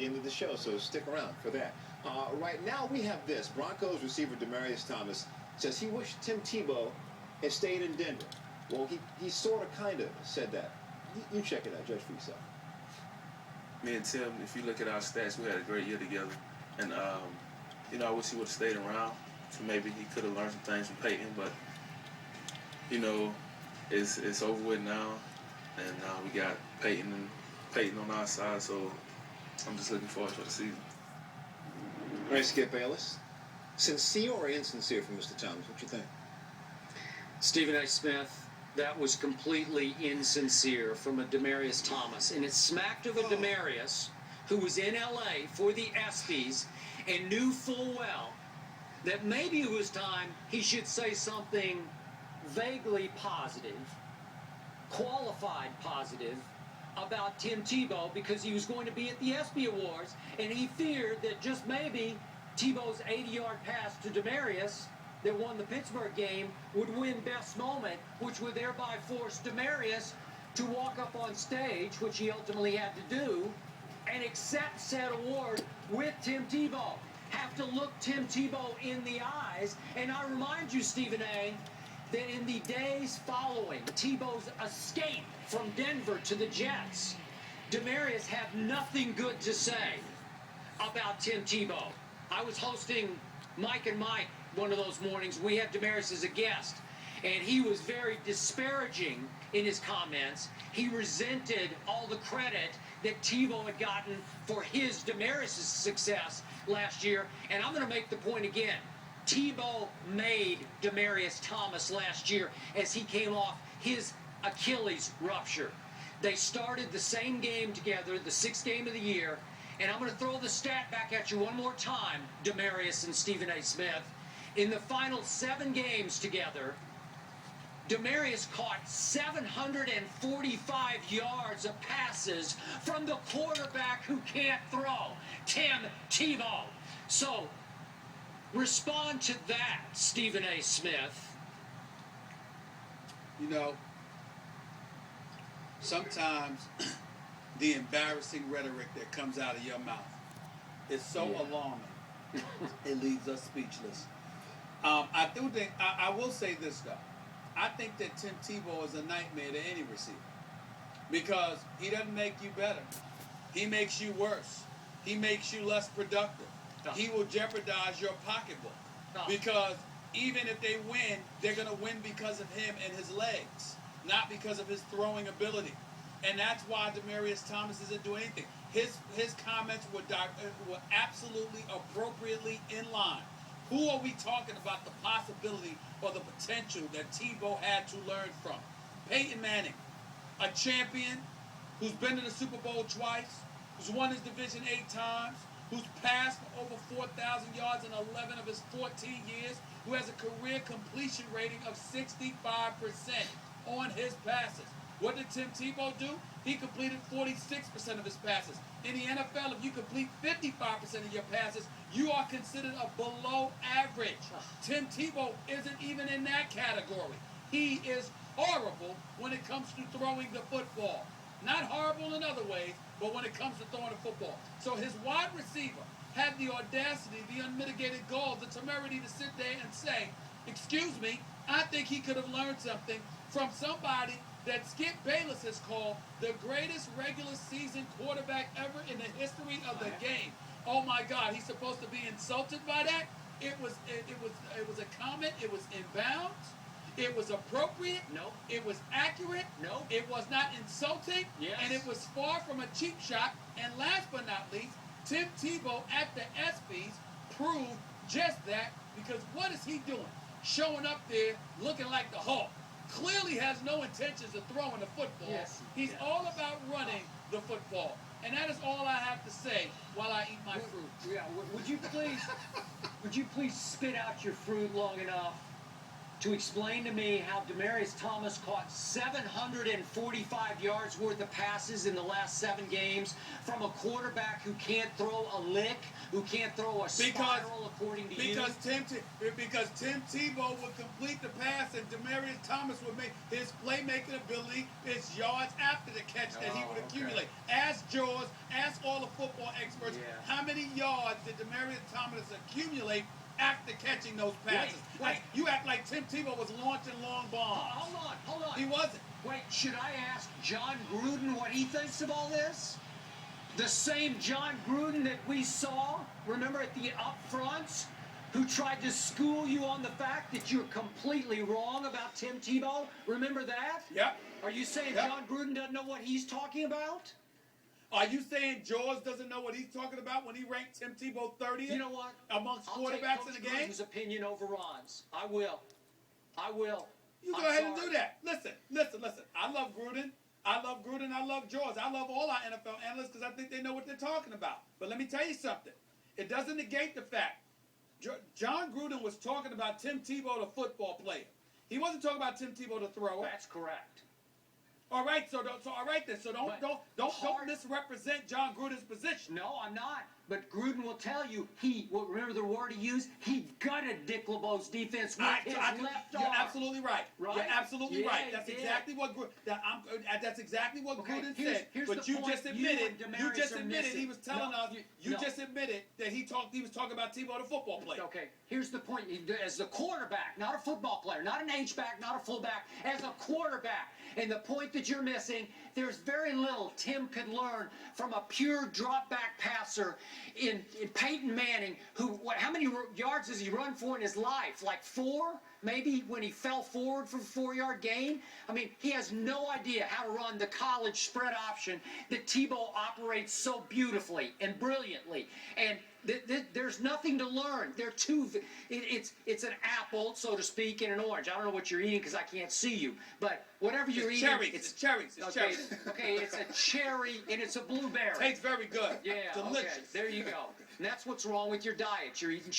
end of the show, so stick around for that. Right now we have this. Broncos receiver Demaryius Thomas says he wished Tim Tebow had stayed in Denver. Well, he sort of, kind of said that. You check it out, judge for yourself. Me and Tim, if you look at our stats, we had a great year together. And, I wish he would have stayed around. So maybe he could have learned some things from Peyton. But, it's over with now. And we got Peyton on our side. So I'm just looking forward to the season. All right, Skip Bayless. Sincere or insincere from Mr. Thomas? What you think? Stephen A. Smith, that was completely insincere from a Demaryius Thomas. And it smacked of a Demaryius who was in L.A. for the ESPYs and knew full well that maybe it was time he should say something vaguely positive, qualified positive, about Tim Tebow because he was going to be at the ESPY Awards, and he feared that just maybe Tebow's 80-yard pass to Demaryius that won the Pittsburgh game would win best moment, which would thereby force Demaryius to walk up on stage, which he ultimately had to do, and accept said award with Tim Tebow. Have to look Tim Tebow in the eyes. And I remind you, Stephen A., that in the days following Tebow's escape from Denver to the Jets, Demaryius had nothing good to say about Tim Tebow. I was hosting Mike and Mike one of those mornings. We had Demaryius as a guest, and he was very disparaging in his comments. He resented all the credit that Tebow had gotten for his Demaryius' success last year. And I'm going to make the point again. Tebow made Demaryius Thomas last year as he came off his Achilles rupture. They started the same game together, the sixth game of the year. And I'm going to throw the stat back at you one more time, Demaryius and Stephen A. Smith. In the final 7 games together, Demaryius caught 745 yards of passes from the quarterback who can't throw, Tim Tebow. So, respond to that, Stephen A. Smith. Sometimes the embarrassing rhetoric that comes out of your mouth is so alarming, it leaves us speechless. I will say this, though. I think that Tim Tebow is a nightmare to any receiver because he doesn't make you better. He makes you worse. He makes you less productive. He will jeopardize your pocketbook because even if they win, they're going to win because of him and his legs, not because of his throwing ability. And that's why Demaryius Thomas isn't doing anything. His comments were absolutely appropriately in line. Who are we talking about the possibility or the potential that Tebow had to learn from? Peyton Manning, a champion who's been to the Super Bowl twice, who's won his division 8 times, who's passed for over 4,000 yards in 11 of his 14 years, who has a career completion rating of 65% on his passes. What did Tim Tebow do? He completed 46% of his passes. In the NFL, if you complete 55% of your passes, you are considered a below average. Tim Tebow isn't even in that category. He is horrible when it comes to throwing the football. Not horrible in other ways, but when it comes to throwing the football. So his wide receiver had the audacity, the unmitigated gall, the temerity to sit there and say, excuse me, I think he could have learned something from somebody that Skip Bayless has called the greatest regular season quarterback ever in the history of the game. Oh my God, he's supposed to be insulted by that? It was a comment, it was in bounds, it was appropriate, No. It was accurate, No. It was not insulting, Yes. And it was far from a cheap shot. And last but not least, Tim Tebow at the ESPYs proved just that, because what is he doing? Showing up there looking like the Hulk. Clearly has no intentions of throwing the football. Yes. He's all about running the football. And that is all I have to say while I eat my fruit. Yeah, would you please spit out your fruit long enough to explain to me how Demaryius Thomas caught 745 yards worth of passes in the last 7 games from a quarterback who can't throw a lick, who can't throw a spiral, according to you? Because Tim Tebow would complete the pass and Demaryius Thomas would make his playmaking ability, his yards after the catch that he would accumulate. Ask Jaws, ask all the football experts, how many yards did Demaryius Thomas accumulate after catching those passes? Wait. You act like Tim Tebow was launching long bombs. Hold on. He wasn't. Wait, should I ask John Gruden what he thinks of all this? The same John Gruden that we saw, remember, at the upfronts, who tried to school you on the fact that you're completely wrong about Tim Tebow? Remember that? Yep. Are you saying Yep. John Gruden doesn't know what he's talking about? Are you saying Jaws doesn't know what he's talking about when he ranked Tim Tebow 30th? You know what? Amongst quarterbacks in the game? Gruden's opinion over Ron's. I will. You go ahead and do that. Listen. I love Gruden. I love Jaws. I love all our NFL analysts because I think they know what they're talking about. But let me tell you something. It doesn't negate the fact. John Gruden was talking about Tim Tebow, the football player. He wasn't talking about Tim Tebow, the thrower. That's correct. All right, so don't misrepresent John Gruden's position. No, I'm not. But Gruden will tell you remember the word he used? He gutted Dick LeBeau's defense with his left arm. You're absolutely right. Right? You're absolutely Yeah, right. he That's did. exactly what that's exactly what Gruden said. Here's But the you point just admitted are missing. he was telling us. You just admitted that he was talking about Tebow, the football player. Okay, here's the point. As the quarterback, not a football player, not an H-back, not a fullback, as a quarterback. And the point that you're missing, there's very little Tim could learn from a pure drop-back passer in Peyton Manning, how many yards does he run for in his life? Like 4? Maybe when he fell forward for a 4-yard gain? I mean, he has no idea how to run the college spread option that Tebow operates so beautifully and brilliantly. And there's nothing to learn. It's an apple, so to speak, and an orange. I don't know what you're eating because I can't see you. But whatever you're eating, it's cherries. Okay, it's a cherry and it's a blueberry. Tastes very good. Yeah, delicious. Okay, there you go. And that's what's wrong with your diet. You're eating